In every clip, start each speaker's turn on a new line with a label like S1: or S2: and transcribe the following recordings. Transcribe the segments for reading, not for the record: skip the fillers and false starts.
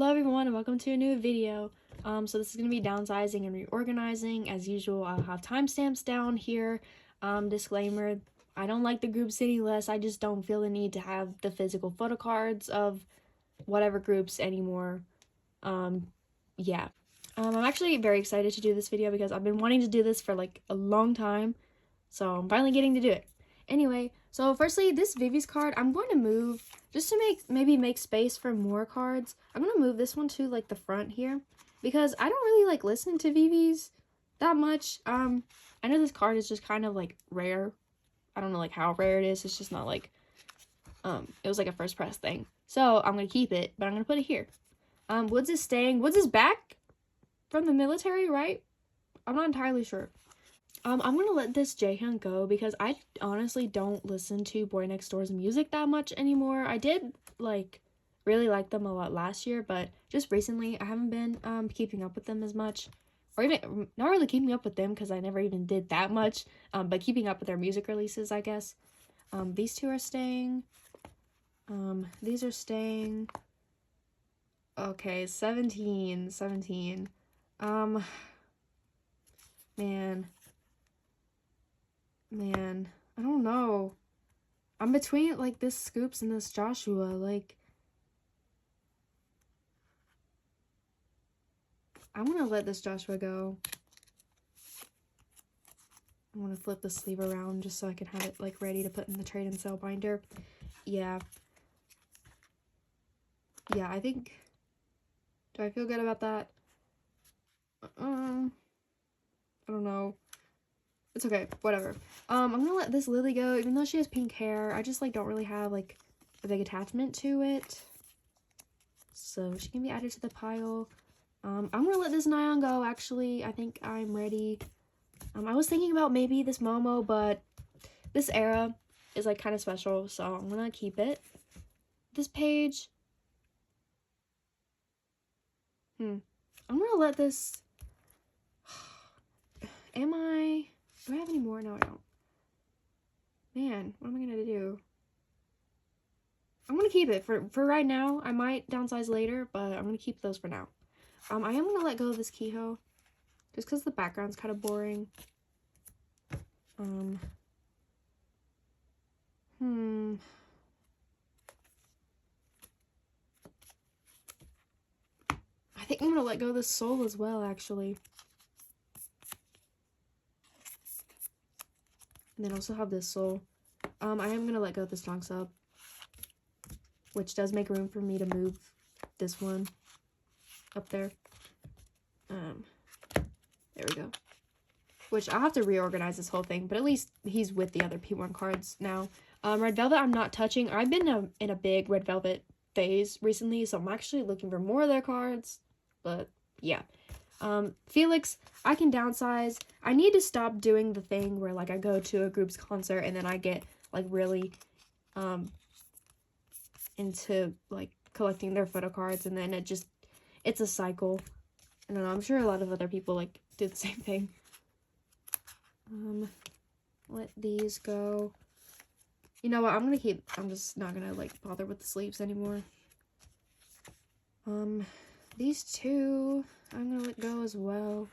S1: Hello everyone and welcome to a new video. So this is going to be downsizing and reorganizing. As usual, I'll have timestamps down here. Disclaimer, I don't like the groups any less. I just don't feel the need to have the physical photocards of whatever groups anymore. Yeah. I'm actually very excited to do this video because I've been wanting to do this for like a long time. So I'm finally getting to do it. Anyway, so firstly, this Vivi's card, I'm going to move just to maybe make space for more cards. I'm going to move this one to like the front here because I don't really like listen to Vivi's that much. I know this card is just kind of like rare. I don't know like how rare it is. It's just not like, it was like a first press thing. So I'm going to keep it, but I'm going to put it here. Woods is staying. Woods is back from the military, right? I'm not entirely sure. I'm gonna let this Jaehyun go because I honestly don't listen to Boy Next Door's music that much anymore. I did really like them a lot last year, but just recently I haven't been keeping up with them as much, or even not really keeping up with them because I never even did that much. But keeping up with their music releases, I guess. These two are staying. These are staying. Okay, 17. Man, I don't know. I'm between like this Scoops and this Joshua. Like, I'm gonna let this Joshua go. I want to flip the sleeve around just so I can have it like ready to put in the trade and sell binder. Yeah, I think. Do I feel good about that? I don't know. It's okay, whatever. I'm gonna let this Lily go, even though she has pink hair. I just like don't really have like a big attachment to it, so she can be added to the pile. I'm gonna let this Nyan go. Actually, I think I'm ready. I was thinking about maybe this Momo, but this era is like kind of special, so I'm gonna keep it. This page, I'm gonna let this. Do I have any more? No, I don't. Man, what am I gonna do? I'm gonna keep it for right now. I might downsize later, but I'm gonna keep those for now. I am gonna let go of this Kehoe just because the background's kind of boring. I think I'm gonna let go of this Soul as well, actually. And then also have this Soul. I am gonna let go of this Strong Sub, which does make room for me to move this one up there. There we go. Which I'll have to reorganize this whole thing, but at least he's with the other P1 cards now. Red Velvet I'm not touching. I've been in a big Red Velvet phase recently, so I'm actually looking for more of their cards. But yeah. Felix, I can downsize. I need to stop doing the thing where like I go to a group's concert and then I get like really into like collecting their photo cards, and then it's a cycle. I don't know, I'm sure a lot of other people like do the same thing. Let these go. You know what, I'm just not gonna like bother with the sleeves anymore. These two I'm gonna let go as well.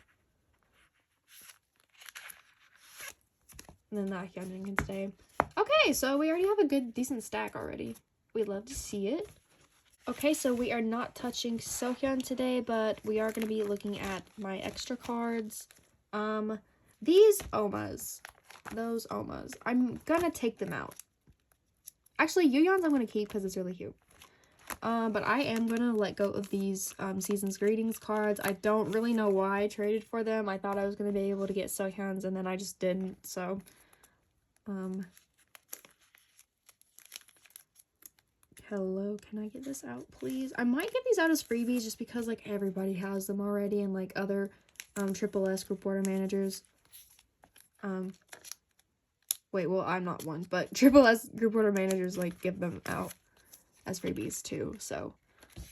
S1: And then that Hyunjin can stay. Okay, so we already have a decent stack already. We'd love to see it. Okay, so we are not touching Sohyun today, but we are going to be looking at my extra cards. These Omas, those Omas, I'm going to take them out. Actually, Yuyeon's I'm going to keep because it's really cute. But I am going to let go of these Season's Greetings cards. I don't really know why I traded for them. I thought I was going to be able to get Sohyun's, and then I just didn't, so... Hello, can I get this out, please? I might get these out as freebies just because, like, everybody has them already, and, like, other, Triple S group order managers. Wait, well, I'm not one, but Triple S group order managers, like, give them out as freebies, too, so,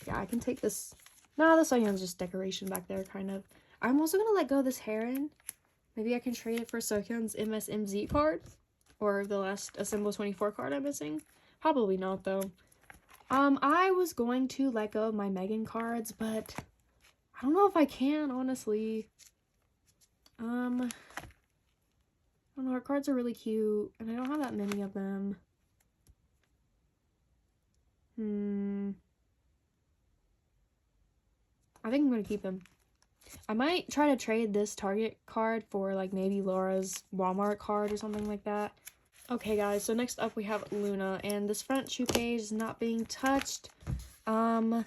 S1: yeah, I can take this. No, the Sohyun's just decoration back there, kind of. I'm also gonna let go of this Heron. Maybe I can trade it for Sohyun's MSMZ card, or the last Assemble 24 card I'm missing. Probably not, though. I was going to let go of my Megan cards, but I don't know if I can, honestly. I don't know, her cards are really cute, and I don't have that many of them. I think I'm gonna keep him. I might try to trade this Target card for like maybe Laura's Walmart card or something like that. Okay guys, so next up we have Luna, and this front shoe page is not being touched. Okay,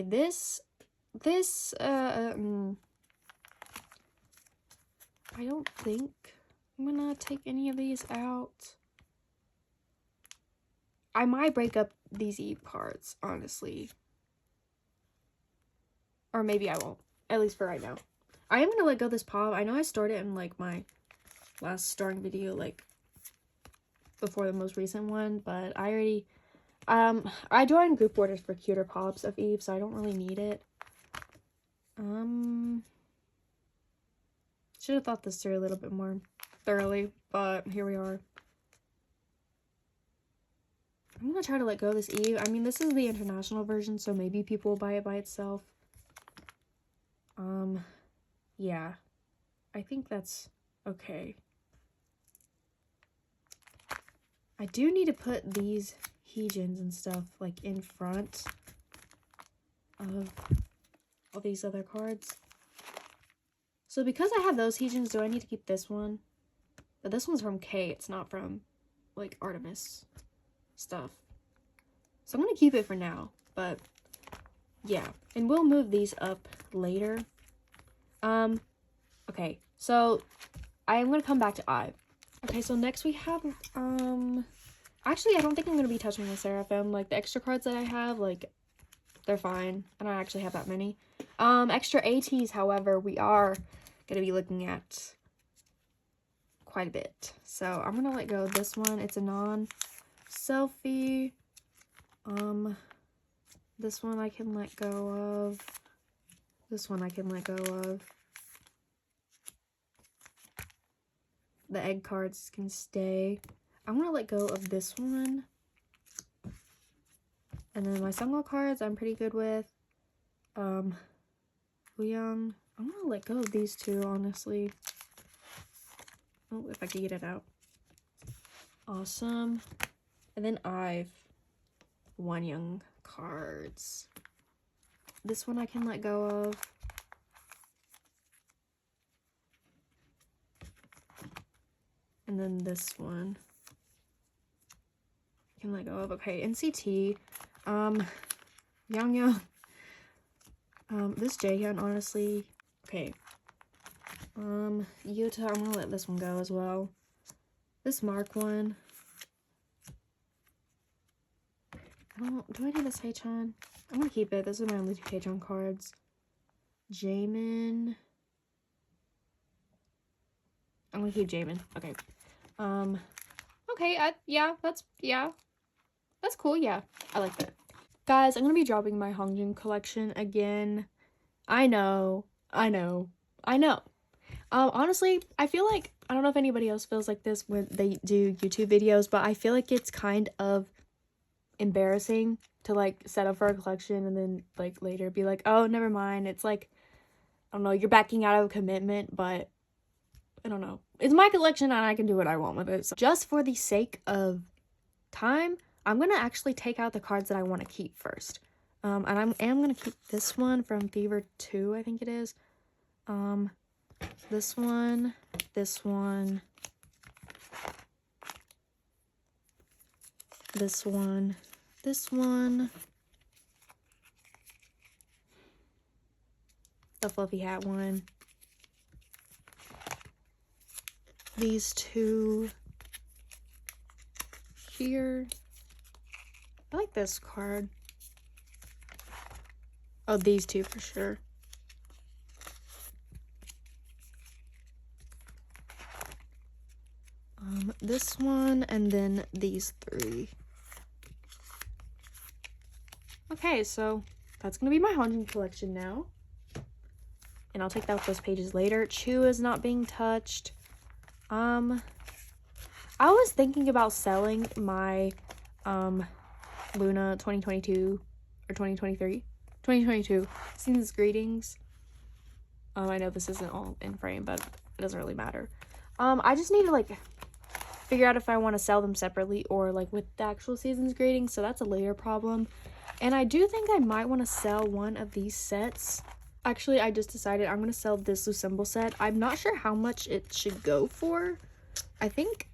S1: this I don't think I'm gonna take any of these out. I might break up these Eve cards, honestly. Or maybe I won't, at least for right now. I am gonna let go of this pop. I know I stored it in like my last starting video, like before the most recent one, but I already I joined group orders for cuter pops of Eve, so I don't really need it. Should have thought this through a little bit more thoroughly, but here we are. I'm gonna try to let go of this Eve. I mean, this is the international version, so maybe people will buy it by itself. Yeah, I think that's okay. I do need to put these Heejins and stuff like in front of all these other cards. So because I have those Heejins, do I need to keep this one? But this one's from K, it's not from like Artemis stuff. So I'm gonna keep it for now, but yeah, and we'll move these up later. Okay, so I am gonna come back to Ive. Okay, so next we have actually I don't think I'm gonna be touching the Seraphim. Like the extra cards that I have, like they're fine. I don't actually have that many. Extra Ateez, however, we are gonna be looking at quite a bit. So I'm gonna let go of this one. It's a non-selfie. This one I can let go of. This one I can let go of. The egg cards can stay. I'm gonna let go of this one. And then my Sungo cards I'm pretty good with. Young. I'm gonna let go of these two, honestly. Oh, if I can get it out. Awesome. And then I've one Young cards. This one I can let go of. And then this one I can let go of. Okay, NCT. Yang. This Jaehyun, honestly. Okay. Yuta, I'm gonna let this one go as well. This Mark one. Do I need this Haechan? I'm gonna keep it. This is my only two Haechan cards. Jaemin. I'm gonna keep Jaemin. Okay. Okay, that's cool. Yeah, I like that. Guys, I'm gonna be dropping my Hongjin collection again. I know. Honestly, I feel like, I don't know if anybody else feels like this when they do YouTube videos, but I feel like it's kind of embarrassing to like set up for a collection and then like later be like, oh, never mind. It's like, I don't know, you're backing out of a commitment, but I don't know. It's my collection and I can do what I want with it. So just for the sake of time, I'm going to actually take out the cards that I want to keep first. And I am going to keep this one from Fever 2, I think it is. This one, this one, this one, this one, the fluffy hat one, these two here. I like this card. Oh, these two for sure. This one, and then these three. Okay, so that's gonna be my Hongjin collection now. And I'll take out those pages later. Chu is not being touched. I was thinking about selling my Loona 2022 or 2023. 2022. Season's greetings. I know this isn't all in frame, but it doesn't really matter. I just need to like figure out if I want to sell them separately or like with the actual season's greetings, so that's a later problem. And I do think I might want to sell one of these sets. Actually, I just decided I'm going to sell this Loossemble set. I'm not sure how much it should go for. I think,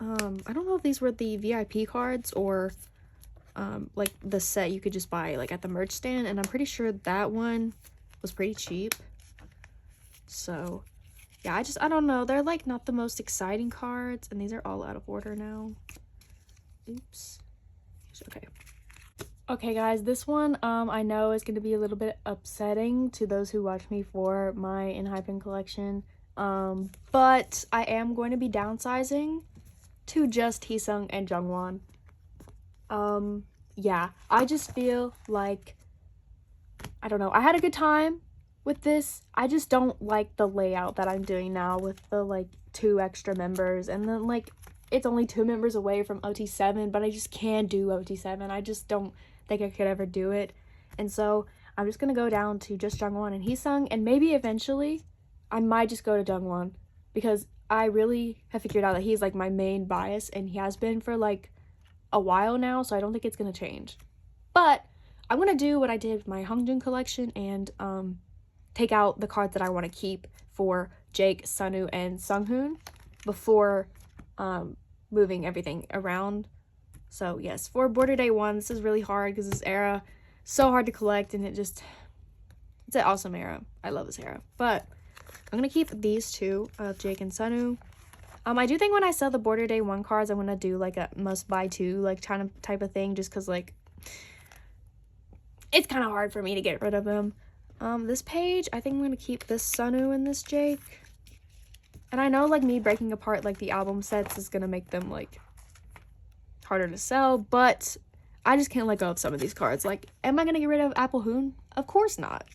S1: I don't know if these were the VIP cards or, like the set you could just buy like at the merch stand. And I'm pretty sure that one was pretty cheap. So, yeah, I don't know. They're like not the most exciting cards. And these are all out of order now. Oops. Okay. Okay guys, this one I know is going to be a little bit upsetting to those who watch me for my Enhypen collection, but I am going to be downsizing to just Heesung and Jungwon. Yeah, I just feel like, I don't know, I had a good time with this. I just don't like the layout that I'm doing now with the like 2 extra members, and then like it's only 2 members away from OT7, but I just can't do OT7. I just don't think I could ever do it. And so I'm just gonna go down to just Jungwon and Heesung, and maybe eventually I might just go to Jungwon, because I really have figured out that he's like my main bias, and he has been for like a while now, so I don't think it's gonna change. But I'm gonna do what I did with my Hongjoong collection and take out the cards that I want to keep for Jake, Sunwoo, and Sunghoon before moving everything around. So yes, for Border Day 1, this is really hard because this era so hard to collect, and it's an awesome era. I love this era. But I'm gonna keep these 2 of Jake and Sunwoo. I do think when I sell the Border Day 1 cards, I'm gonna do like a must buy 2 like type of thing, just because like it's kind of hard for me to get rid of them. This page, I think I'm gonna keep this Sunwoo and this Jake. And I know like me breaking apart like the album sets is gonna make them like harder to sell, but I just can't let go of some of these cards. Like, am I gonna get rid of Apple Hoon? Of course not.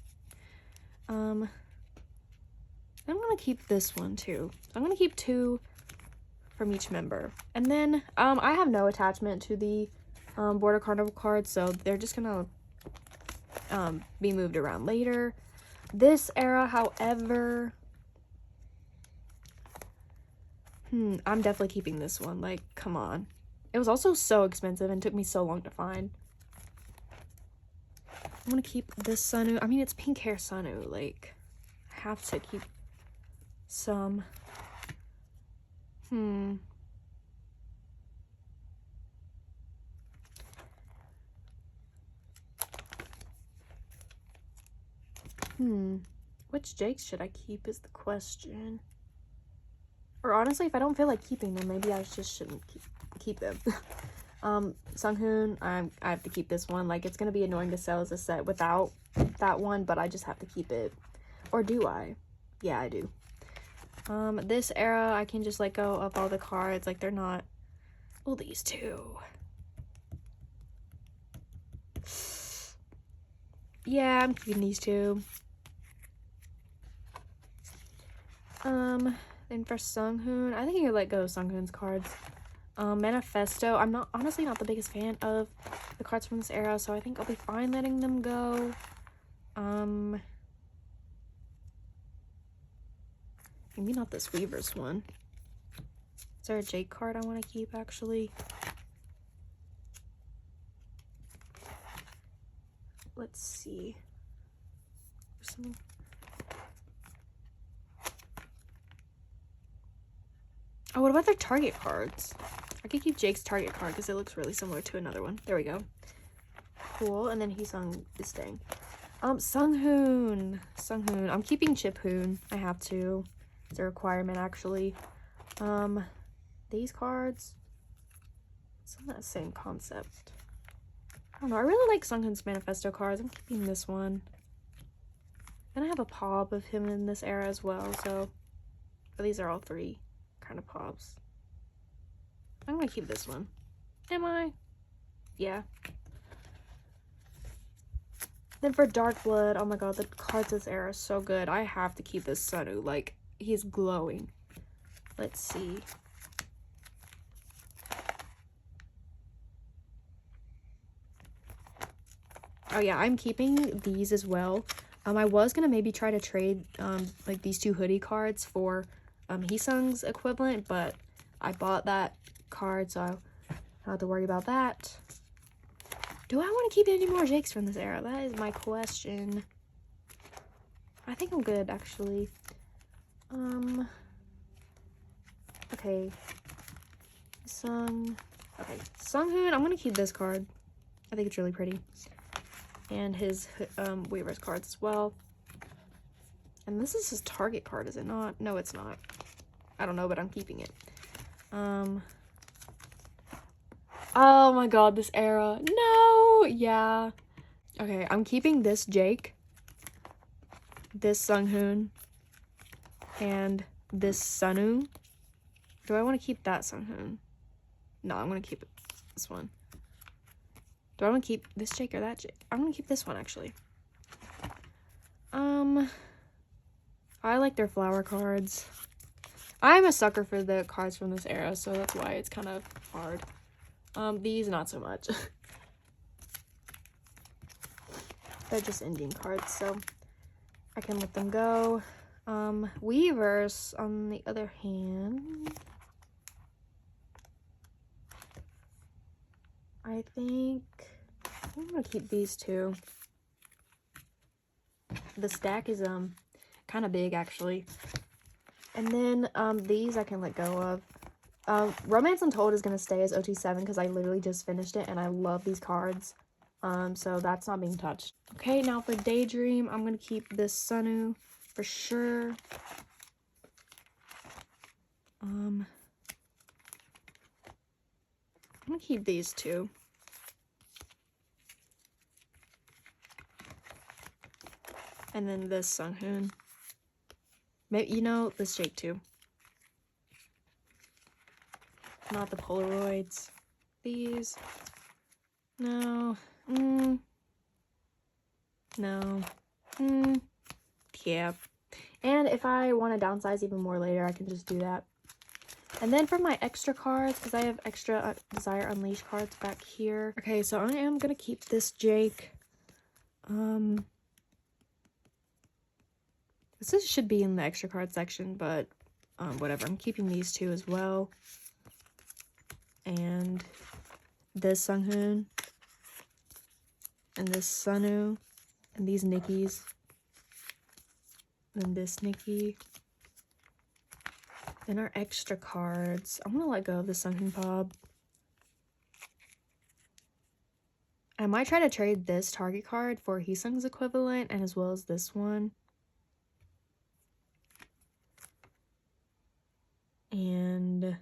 S1: I'm gonna keep this one too. I'm gonna keep 2 from each member. And then I have no attachment to the Border Carnival cards, so they're just gonna be moved around later. This era, however, I'm definitely keeping this one. Like, come on. It was also so expensive and took me so long to find. I'm gonna keep this Sunwoo. I mean, it's pink hair Sunwoo. Like, I have to keep some. Which Jakes should I keep is the question. Or honestly, if I don't feel like keeping them, maybe I just shouldn't keep them. Sunghoon, I have to keep this one. Like, it's gonna be annoying to sell as a set without that one, but I just have to keep it. Or do I? Yeah, I do. This era, I can just let go of all the cards. Like, they're not... Well, these 2. Yeah, I'm keeping these 2. Then for Sunghoon, I think I could let go of Sunghoon's cards. Manifesto, I'm honestly not the biggest fan of the cards from this era, so I think I'll be fine letting them go. Maybe not this Weaver's one. Is there a Jake card I want to keep, actually? Let's see. Oh, what about their Target cards? I could keep Jake's Target card because it looks really similar to another one. There we go. Cool. And then Heesung is staying. Sunghoon. I'm keeping Chiphoon. I have to. It's a requirement, actually. These cards. It's not that same concept. I don't know. I really like Sunghoon's Manifesto cards. I'm keeping this one. And I have a pop of him in this era as well, so... But these are all 3 kind of pops. I'm gonna keep this one. Am I? Yeah. Then for Dark Blood, oh my god, the cards this era are so good. I have to keep this Sunwoo. Like, he's glowing. Let's see. Oh yeah, I'm keeping these as well. I was gonna maybe try to trade like these 2 hoodie cards for Heesung's equivalent, but I bought that card, so I don't have to worry about that. Do I want to keep any more Jakes from this era? That is my question. I think I'm good, actually. Okay. Okay, Sunghoon, I'm gonna keep this card. I think it's really pretty. And his Weaver's cards as well. And this is his target card, is it not? No, it's not. I don't know, but I'm keeping it. Oh my god, this era. No! Yeah. Okay, I'm keeping this Jake, this Sunghoon, and this Sunu. Do I want to keep that Sunghoon? No, I'm going to keep this one. Do I want to keep this Jake or that Jake? I'm going to keep this one, actually. I like their flower cards. I'm a sucker for the cards from this era, so that's why it's kind of hard. These, not so much. They're just Indian cards, so I can let them go. Weavers, on the other hand, I think I'm gonna keep these 2. The stack is kind of big, actually. And then these I can let go of. Romance Untold is gonna stay as OT7 because I literally just finished it and I love these cards. So that's not being touched. Okay, now for Daydream, I'm gonna keep this Sunu for sure. I'm gonna keep these 2. And then this Sunghoon. Maybe, you know, this Jake too. Not the Polaroids. These. No. No. Yeah. And if I want to downsize even more later, I can just do that. And then for my extra cards, because I have extra Desire Unleashed cards back here. Okay, so I am going to keep this Jake. This should be in the extra card section, but whatever. I'm keeping these 2 as well. And this Sunghoon. And this Sunu. And these Nickies. And this Nikki. Then our extra cards. I'm gonna let go of the Sunghoon Pob. I might try to trade this target card for Heesung's equivalent, and as well as this one. And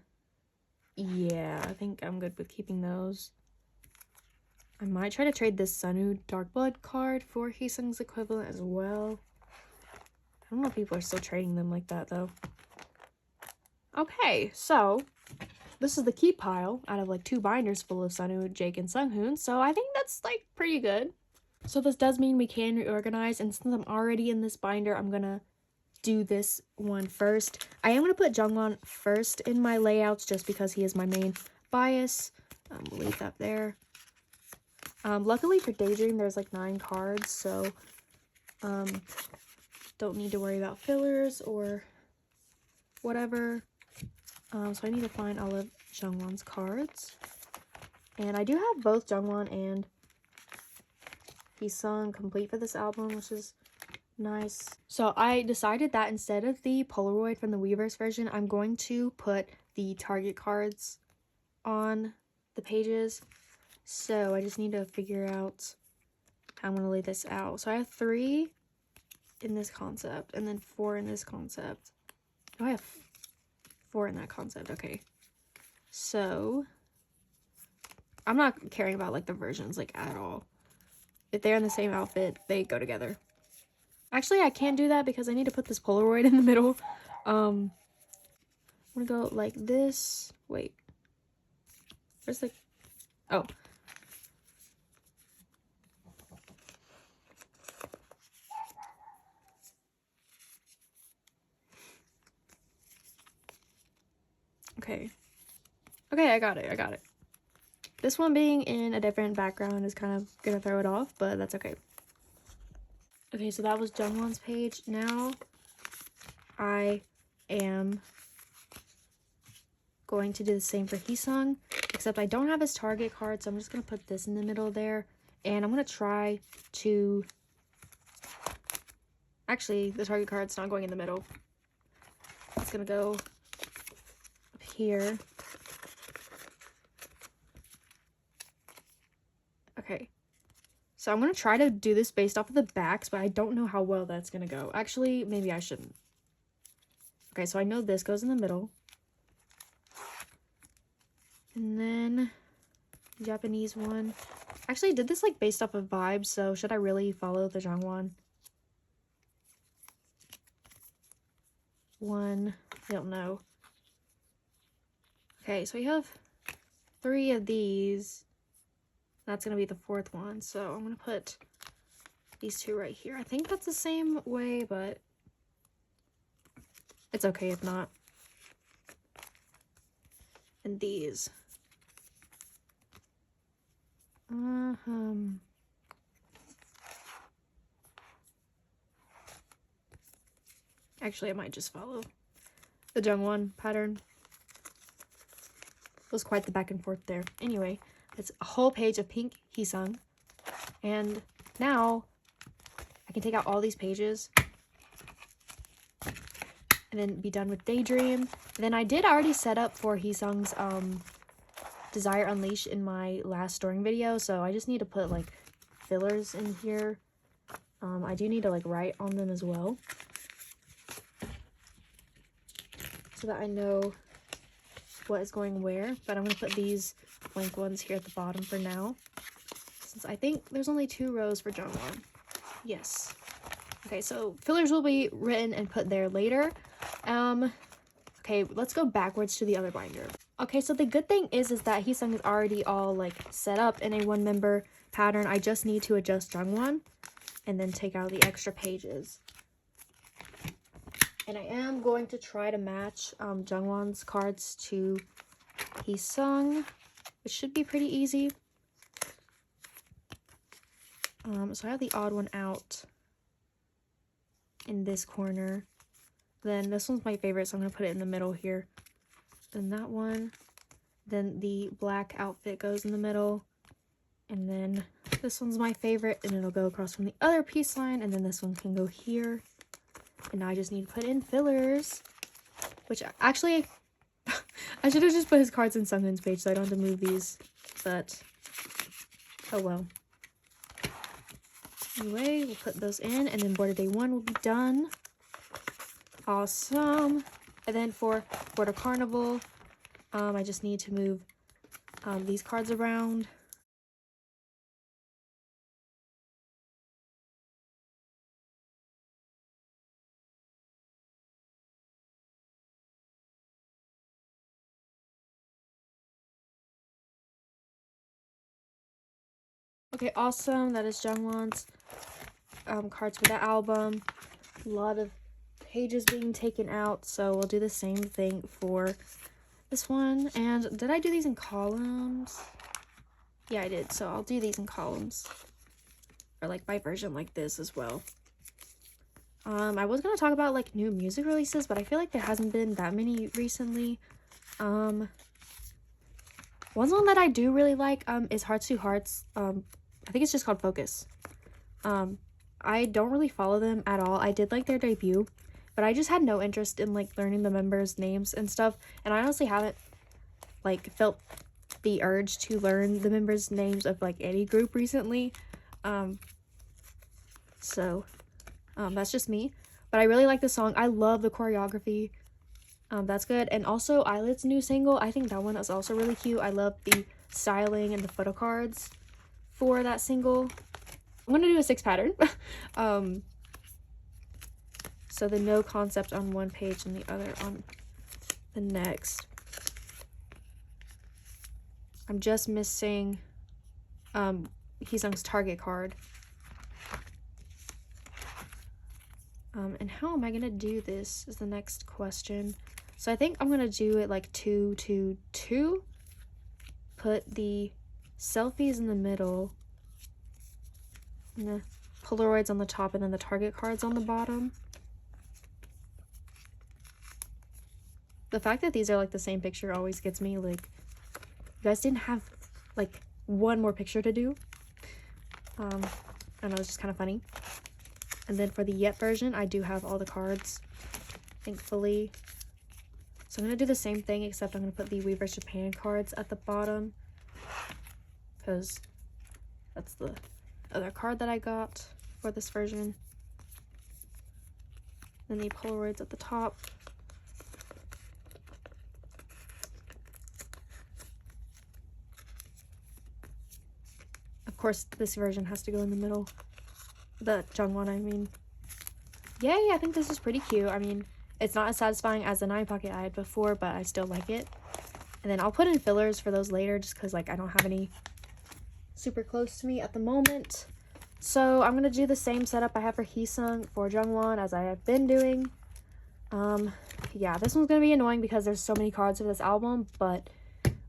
S1: yeah, I think I'm good with keeping those. I might try to trade this Sunu Dark Blood card for Heesung's equivalent as well. I don't know if people are still trading them like that, though. Okay, so this is the keep pile out of like 2 binders full of Sunu, Jake, and Sunghoon. So I think that's like pretty good. So this does mean we can reorganize. And since I'm already in this binder, I'm gonna do this one first. I am gonna put Jungwon first in my layouts just because he is my main bias. We'll leave that there. Luckily for Daydream, there's like 9 cards, so don't need to worry about fillers or whatever. So I need to find all of Jungwon's cards. And I do have both Jungwon and Heesung complete for this album, which is nice. So I decided that instead of the Polaroid from the Weverse version, I'm going to put the target cards on the pages. So I just need to figure out how I'm going to lay this out. So I have 3 in this concept and then 4 in this concept. Oh, I have 4 in that concept. Okay. So I'm not caring about like the versions like at all. If they're in the same outfit, they go together. Actually, I can't do that because I need to put this Polaroid in the middle. I'm gonna go like this. Wait. Where's the... Oh. Okay. Okay, I got it. This one being in a different background is kind of gonna throw it off, but that's okay. Okay, so that was Jungwon's page. Now I am going to do the same for Heesung, except I don't have his target card, so I'm just gonna put this in the middle there, and I'm gonna try to, actually the target card's not going in the middle, it's gonna go up here. Okay, so I'm gonna try to do this based off of the backs, but I don't know how well that's gonna go. Actually, maybe I shouldn't. Okay, so I know this goes in the middle. And then Japanese one. Actually, I did this like based off of vibes, so should I really follow the Jungwon one? I don't know. Okay, so we have 3 of these. That's gonna be the 4th one, so I'm gonna put these 2 right here. I think that's the same way, but it's okay if not. And these. Actually, I might just follow the Jungwon pattern. It was quite the back and forth there. Anyway, it's a whole page of pink Heesung. And now I can take out all these pages and then be done with Daydream. And then I did already set up for Heesung's Desire Unleashed in my last storing video, so I just need to put like fillers in here. I do need to like write on them as well, so that I know what is going where. But I'm going to put these blank ones here at the bottom for now, since I think there's only 2 rows for Jungwon. Yes. Okay, so fillers will be written and put there later. Okay, let's go backwards to the other binder. Okay, so the good thing is that Heesung is already all like set up in a 1-member pattern. I just need to adjust Jungwon and then take out the extra pages. And I am going to try to match Jungwon's cards to Heesung, which should be pretty easy. So I have the odd one out in this corner. Then this one's my favorite, so I'm going to put it in the middle here. Then that one. Then the black outfit goes in the middle. And then this one's my favorite, and it'll go across from the other piece line. And then this one can go here. And now I just need to put in fillers. Which actually, I should have just put his cards in Sunghoon's page so I don't have to move these. But, oh well. Anyway, we'll put those in, and then Border Day 1 will be done. Awesome. And then for Border Carnival, I just need to move these cards around. Okay, awesome. That is Jungwon's cards for the album. A lot of pages being taken out, so we'll do the same thing for this one. And did I do these in columns? Yeah, I did. So I'll do these in columns, or like by version like this as well. I was gonna talk about like new music releases, but I feel like there hasn't been that many recently. One song that I do really like is Hearts to Hearts. I think it's just called Focus. I don't really follow them at all. I did like their debut, but I just had no interest in like learning the members' names and stuff, and I honestly haven't like felt the urge to learn the members' names of like any group recently. That's just me, but I really like the song. I love the choreography. That's good. And also Eyelid's new single, I think that one is also really cute. I love the styling and the photocards for that single. I'm gonna do a 6 pattern. So the no concept on one page and the other on the next. I'm just missing Heesung's target card. And how am I gonna do this is the next question. So I think I'm gonna do it like 2 2 2. Put the selfies in the middle, and the Polaroids on the top, and then the target cards on the bottom. The fact that these are like the same picture always gets me. Like, you guys didn't have like one more picture to do. I know, it's just kind of funny. And then for the Yet version, I do have all the cards, thankfully. So I'm going to do the same thing, except I'm going to put the Weavers Japan cards at the bottom, because that's the other card that I got for this version. Then the Polaroids at the top. Of course, this version has to go in the middle. The Jungwon, I mean. Yay, I think this is pretty cute. I mean, it's not as satisfying as the 9 pocket I had before, but I still like it. And then I'll put in fillers for those later, just because like I don't have any super close to me at the moment. So I'm gonna do the same setup I have for Heesung for Jungwon as I have been doing. Yeah, this one's gonna be annoying because there's so many cards for this album, but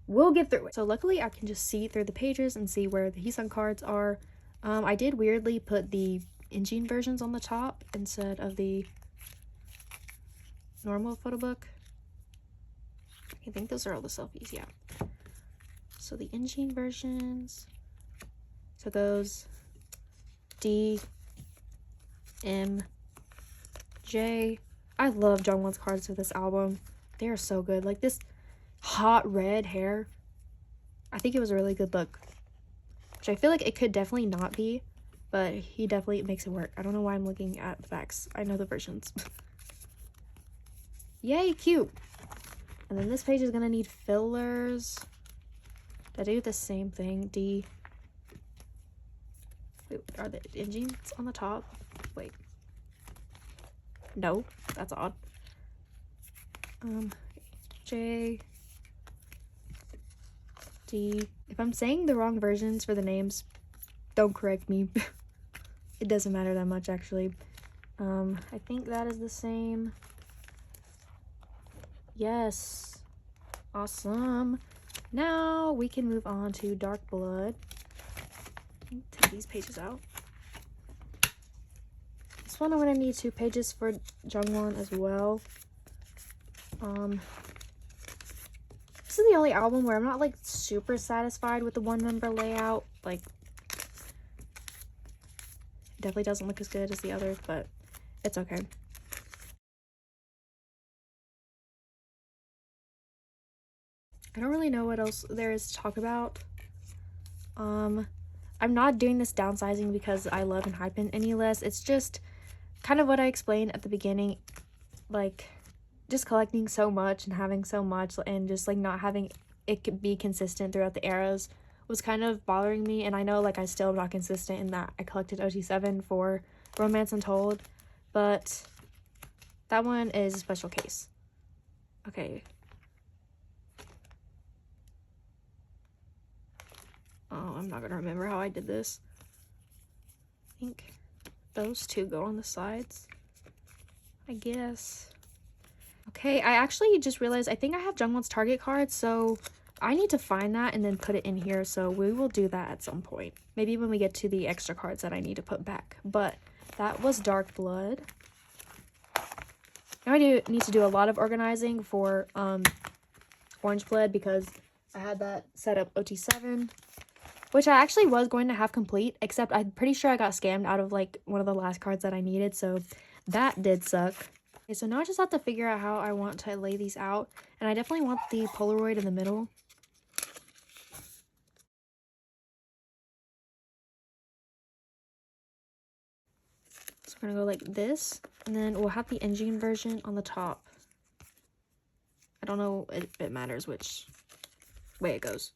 S1: we'll get through it. So luckily I can just see through the pages and see where the Heesung cards are. I did weirdly put the Injin versions on the top instead of the normal photo book. I think those are all the selfies, yeah. So the Injin versions, so those D, M, J. I love Jungwon's cards for this album. They are so good. Like this hot red hair, I think it was a really good look, which I feel like it could definitely not be, but he definitely makes it work. I don't know why I'm looking at the backs. I know the versions. Yay, cute. And then this page is gonna need fillers. Did I do the same thing? D. Wait, are the Injins on the top? Wait. No, that's odd. J, D. If I'm saying the wrong versions for the names, don't correct me. It doesn't matter that much, actually. I think that is the same. Yes. Awesome. Now we can move on to Dark Blood. Take these pages out. This one I'm gonna need 2 pages for Jungwon as well. This is the only album where I'm not like super satisfied with the 1-member layout. Like, it definitely doesn't look as good as the others, but it's okay. I don't really know what else there is to talk about. I'm not doing this downsizing because I love Enhypen any less. It's just kind of what I explained at the beginning, like just collecting so much and having so much and just like not having it could be consistent throughout the eras was kind of bothering me. And I know like I still am not consistent in that I collected OT7 for Romance Untold, but that one is a special case. Okay. Oh, I'm not gonna remember how I did this. I think those 2 go on the sides, I guess. Okay, I actually just realized I think I have Jungwon's target card, so I need to find that and then put it in here, so we will do that at some point. Maybe when we get to the extra cards that I need to put back. But that was Dark Blood. Now I do need to do a lot of organizing for Orange Blood because I had that set up OT7, which I actually was going to have complete, except I'm pretty sure I got scammed out of like one of the last cards that I needed, so that did suck. Okay, so now I just have to figure out how I want to lay these out, and I definitely want the Polaroid in the middle. So we're gonna go like this, and then we'll have the Injin version on the top. I don't know if it matters which way it goes.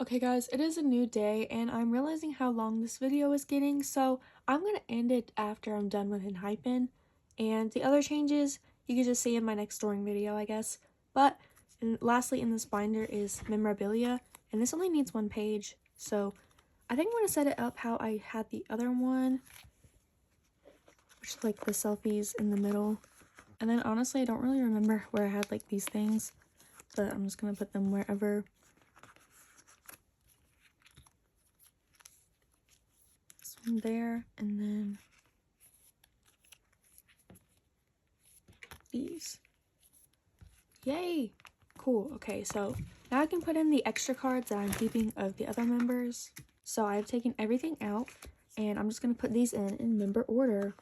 S1: Okay guys, it is a new day and I'm realizing how long this video is getting, so I'm going to end it after I'm done with Enhypen, and the other changes you can just see in my next drawing video, I guess. But lastly in this binder is memorabilia, and this only needs 1 page, so I think I'm going to set it up how I had the other one, which is like the selfies in the middle. And then honestly, I don't really remember where I had like these things, but I'm just going to put them wherever. This one there, and then these. Yay! Cool. Okay, so now I can put in the extra cards that I'm keeping of the other members. So I've taken everything out, and I'm just going to put these in member order.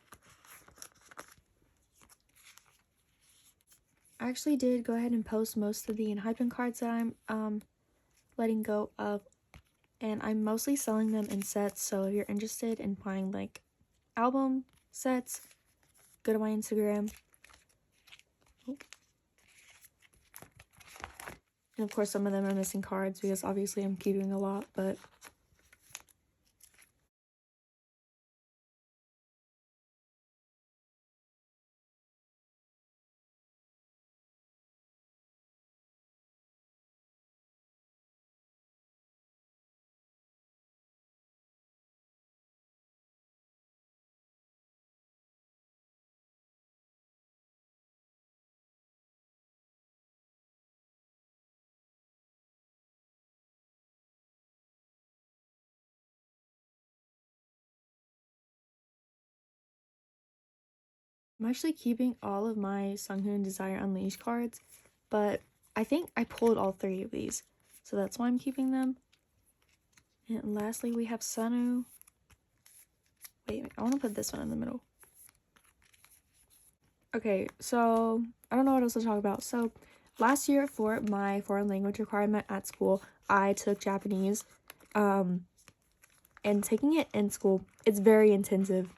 S1: I actually did go ahead and post most of the Enhypen cards that I'm letting go of, and I'm mostly selling them in sets. So if you're interested in buying like album sets, go to my Instagram. And of course, some of them are missing cards because obviously I'm keeping a lot, but I'm actually keeping all of my Sunghoon Desire Unleashed cards, but I think I pulled all 3 of these, so that's why I'm keeping them. And lastly, we have Sunu. Wait, I want to put this one in the middle. Okay, so I don't know what else to talk about. So last year for my foreign language requirement at school, I took Japanese. And taking it in school, it's very intensive.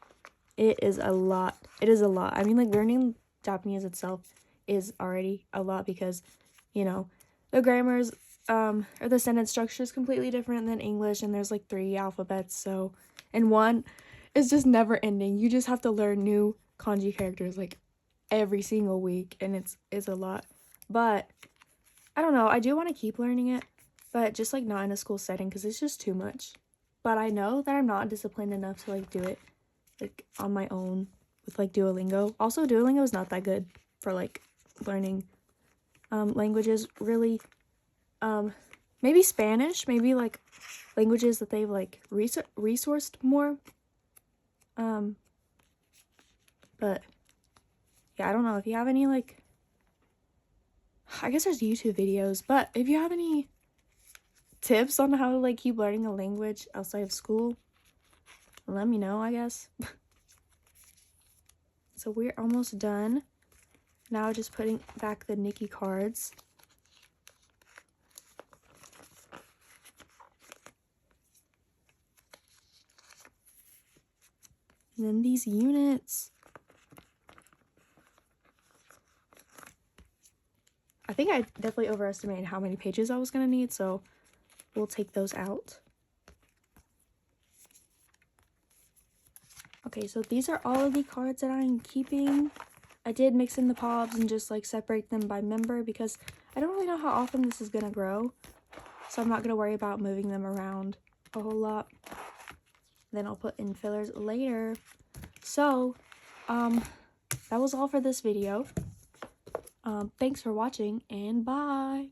S1: It is a lot. It is a lot. I mean, like, learning Japanese itself is already a lot because, you know, the grammars or the sentence structure is completely different than English, and there's like 3 alphabets, so, and one is just never ending. You just have to learn new kanji characters like every single week, and it's a lot. But I don't know, I do want to keep learning it, but just like not in a school setting because it's just too much. But I know that I'm not disciplined enough to like do it like on my own with like Duolingo. Also, Duolingo is not that good for like learning languages really. Maybe Spanish, maybe like languages that they've like resourced more. But yeah, I don't know if you have any like, I guess there's YouTube videos, but if you have any tips on how to like keep learning a language outside of school, let me know, I guess. So we're almost done. Now just putting back the Nikki cards. And then these units. I think I definitely overestimated how many pages I was going to need, so we'll take those out. Okay, so these are all of the cards that I'm keeping. I did mix in the pobs and just like separate them by member because I don't really know how often this is going to grow. So I'm not going to worry about moving them around a whole lot. Then I'll put in fillers later. So, that was all for this video. Thanks for watching, and bye!